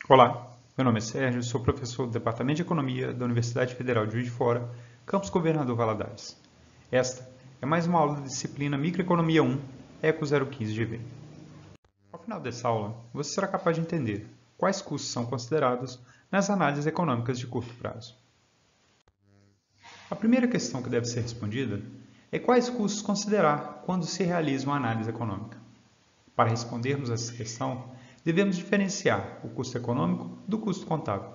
Olá, meu nome é Sérgio, sou professor do Departamento de Economia da Universidade Federal de Juiz de Fora, campus Governador Valadares. Esta é mais uma aula da disciplina Microeconomia 1, ECO 015GV. Ao final dessa aula, você será capaz de entender quais custos são considerados nas análises econômicas de curto prazo. A primeira questão que deve ser respondida é quais custos considerar quando se realiza uma análise econômica. Para respondermos a essa questão, devemos diferenciar o custo econômico do custo contábil.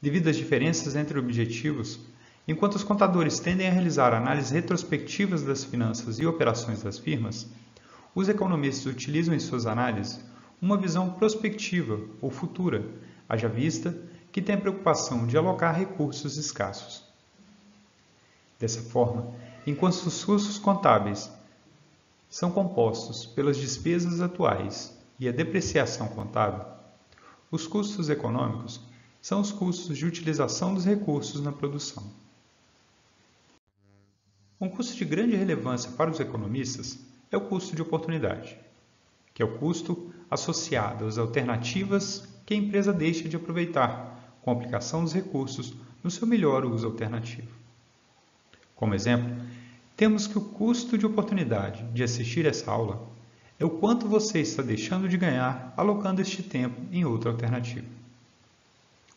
Devido às diferenças entre objetivos, enquanto os contadores tendem a realizar análises retrospectivas das finanças e operações das firmas, os economistas utilizam em suas análises uma visão prospectiva ou futura, haja vista que tem a preocupação de alocar recursos escassos. Dessa forma, enquanto os custos contábeis são compostos pelas despesas atuais e a depreciação contábil, os custos econômicos são os custos de utilização dos recursos na produção. Um custo de grande relevância para os economistas é o custo de oportunidade, que é o custo associado às alternativas que a empresa deixa de aproveitar com a aplicação dos recursos no seu melhor uso alternativo. Como exemplo, temos que o custo de oportunidade de assistir essa aula é o quanto você está deixando de ganhar alocando este tempo em outra alternativa.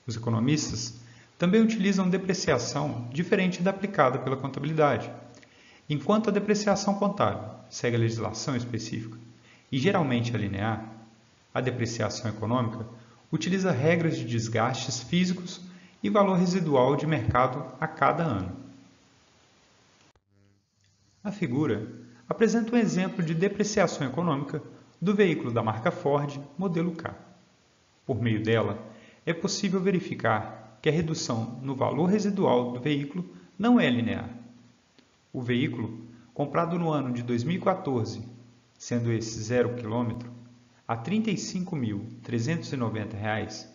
Os economistas também utilizam depreciação diferente da aplicada pela contabilidade. Enquanto a depreciação contábil segue a legislação específica e geralmente é linear, a depreciação econômica utiliza regras de desgastes físicos e valor residual de mercado a cada ano. A figura apresenta um exemplo de depreciação econômica do veículo da marca Ford, modelo K. Por meio dela, é possível verificar que a redução no valor residual do veículo não é linear. O veículo, comprado no ano de 2014, sendo esse 0 km, a R$ 35.390,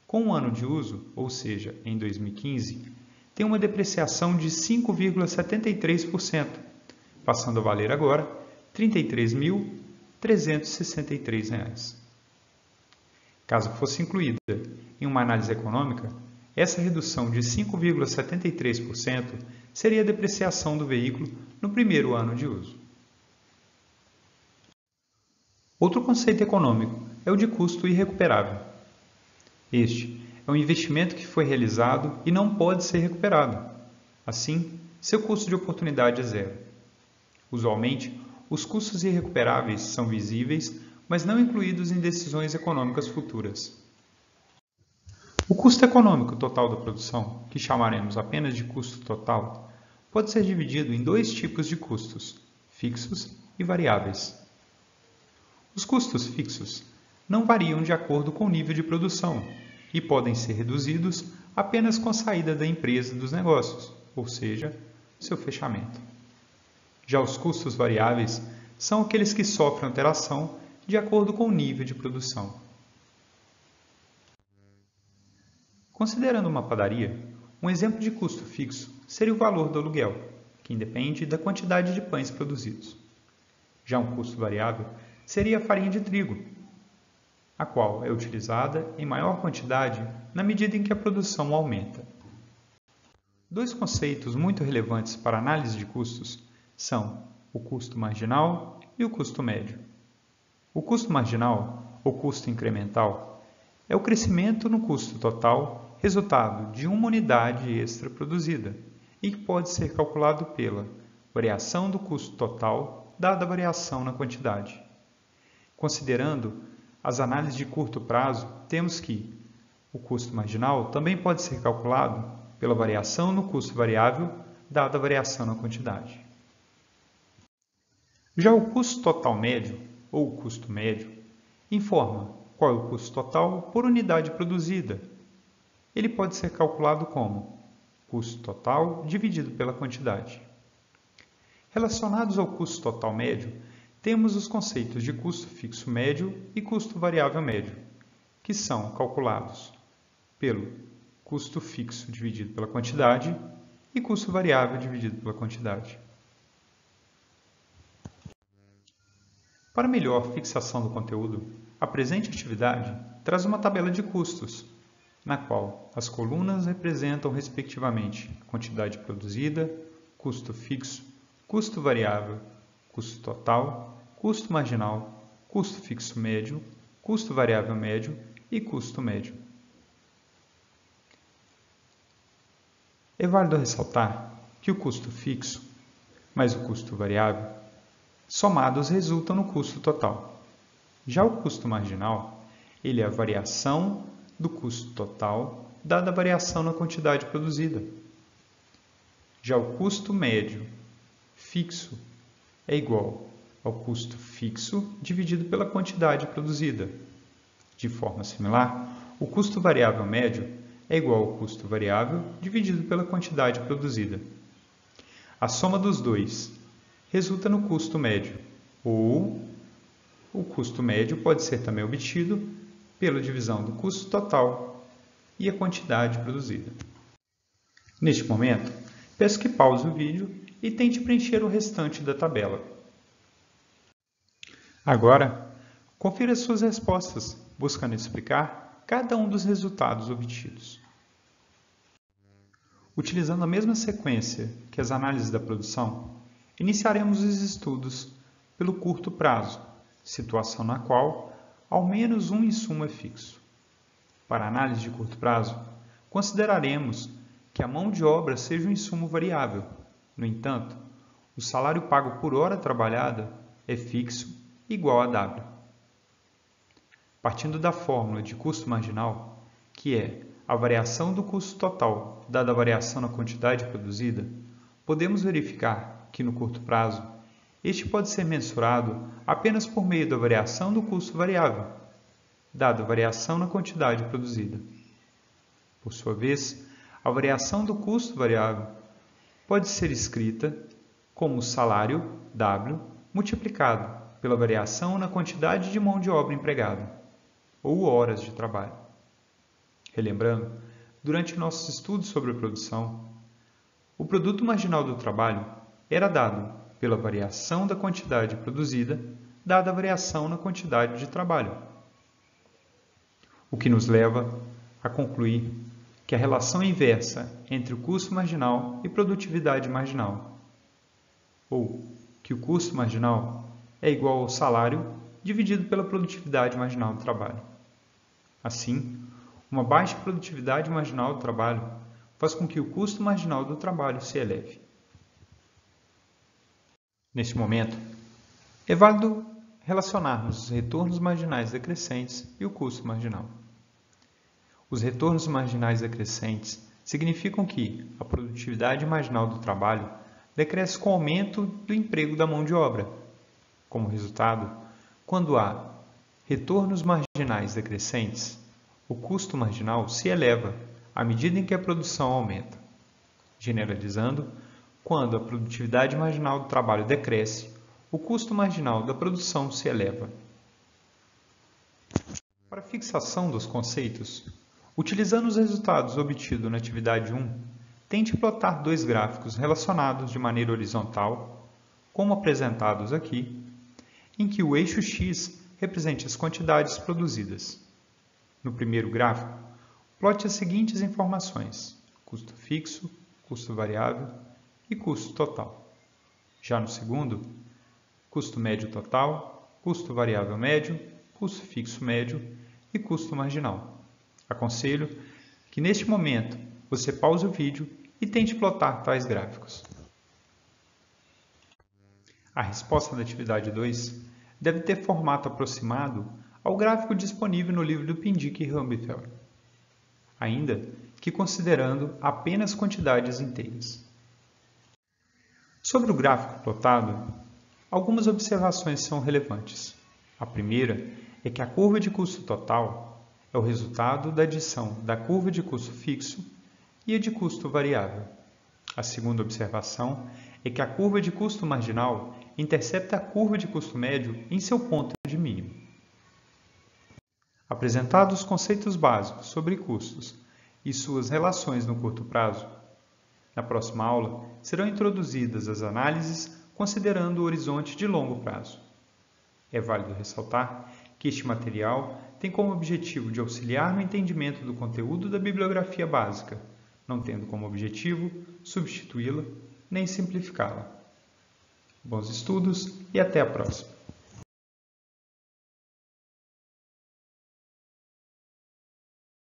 com um ano de uso, ou seja, em 2015, tem uma depreciação de 5,73%, passando a valer agora R$ 33.363. Caso fosse incluída em uma análise econômica, essa redução de 5,73% seria a depreciação do veículo no primeiro ano de uso. Outro conceito econômico é o de custo irrecuperável. Este é um investimento que foi realizado e não pode ser recuperado. Assim, seu custo de oportunidade é zero. Usualmente, os custos irrecuperáveis são visíveis, mas não incluídos em decisões econômicas futuras. O custo econômico total da produção, que chamaremos apenas de custo total, pode ser dividido em dois tipos de custos, fixos e variáveis. Os custos fixos não variam de acordo com o nível de produção e podem ser reduzidos apenas com a saída da empresa dos negócios, ou seja, seu fechamento. Já os custos variáveis são aqueles que sofrem alteração de acordo com o nível de produção. Considerando uma padaria, um exemplo de custo fixo seria o valor do aluguel, que independe da quantidade de pães produzidos. Já um custo variável seria a farinha de trigo, a qual é utilizada em maior quantidade na medida em que a produção aumenta. Dois conceitos muito relevantes para a análise de custos são o custo marginal e o custo médio. O custo marginal, ou custo incremental, é o crescimento no custo total resultado de uma unidade extra produzida e que pode ser calculado pela variação do custo total dada a variação na quantidade. Considerando as análises de curto prazo, temos que o custo marginal também pode ser calculado pela variação no custo variável dada a variação na quantidade. Já o custo total médio, ou o custo médio, informa qual é o custo total por unidade produzida. Ele pode ser calculado como custo total dividido pela quantidade. Relacionados ao custo total médio, temos os conceitos de custo fixo médio e custo variável médio, que são calculados pelo custo fixo dividido pela quantidade e custo variável dividido pela quantidade. Para melhor fixação do conteúdo, A presente atividade traz uma tabela de custos, na qual as colunas representam, respectivamente, a quantidade produzida, custo fixo, custo variável, custo total, custo marginal, custo fixo médio, custo variável médio e custo médio. É válido ressaltar que o custo fixo mais o custo variável somados resultam no custo total. Já o custo marginal, ele é a variação do custo total dada a variação na quantidade produzida. Já o custo médio fixo é igual ao custo fixo dividido pela quantidade produzida. De forma similar, o custo variável médio é igual ao custo variável dividido pela quantidade produzida. A soma dos dois resulta no custo médio, ou o custo médio pode ser também obtido pela divisão do custo total e a quantidade produzida. Neste momento, peço que pause o vídeo e tente preencher o restante da tabela. Agora, confira suas respostas, buscando explicar cada um dos resultados obtidos. Utilizando a mesma sequência que as análises da produção, iniciaremos os estudos pelo curto prazo, situação na qual ao menos um insumo é fixo. Para a análise de curto prazo, consideraremos que a mão de obra seja um insumo variável. No entanto, o salário pago por hora trabalhada é fixo igual a W. Partindo da fórmula de custo marginal, que é a variação do custo total dada a variação na quantidade produzida, podemos verificar que no curto prazo, este pode ser mensurado apenas por meio da variação do custo variável, dada a variação na quantidade produzida. Por sua vez, a variação do custo variável pode ser escrita como o salário W multiplicado pela variação na quantidade de mão de obra empregada, ou horas de trabalho. Relembrando, durante nossos estudos sobre a produção, o produto marginal do trabalho era dado pela variação da quantidade produzida, dada a variação na quantidade de trabalho. O que nos leva a concluir que a relação inversa entre o custo marginal e produtividade marginal, ou que o custo marginal é igual ao salário dividido pela produtividade marginal do trabalho. Assim, uma baixa produtividade marginal do trabalho faz com que o custo marginal do trabalho se eleve. Neste momento, é válido relacionarmos os retornos marginais decrescentes e o custo marginal. Os retornos marginais decrescentes significam que a produtividade marginal do trabalho decresce com o aumento do emprego da mão de obra. Como resultado, quando há retornos marginais decrescentes, o custo marginal se eleva à medida em que a produção aumenta. Generalizando, quando a produtividade marginal do trabalho decresce, o custo marginal da produção se eleva. Para a fixação dos conceitos, utilizando os resultados obtidos na atividade 1, tente plotar dois gráficos relacionados de maneira horizontal, como apresentados aqui, em que o eixo X represente as quantidades produzidas. No primeiro gráfico, plote as seguintes informações: custo fixo, custo variável e custo total. Já no segundo, custo médio total, custo variável médio, custo fixo médio e custo marginal. Aconselho que neste momento você pause o vídeo e tente plotar tais gráficos. A resposta da atividade 2 deve ter formato aproximado ao gráfico disponível no livro do Pindyck e Rubenfeld, ainda que considerando apenas quantidades inteiras. Sobre o gráfico plotado, algumas observações são relevantes. A primeira é que a curva de custo total é o resultado da adição da curva de custo fixo e a de custo variável. A segunda observação é que a curva de custo marginal intercepta a curva de custo médio em seu ponto de mínimo. Apresentados os conceitos básicos sobre custos e suas relações no curto prazo, na próxima aula serão introduzidas as análises considerando o horizonte de longo prazo. É válido ressaltar que este material tem como objetivo de auxiliar no entendimento do conteúdo da bibliografia básica, não tendo como objetivo substituí-la nem simplificá-la. Bons estudos e até a próxima!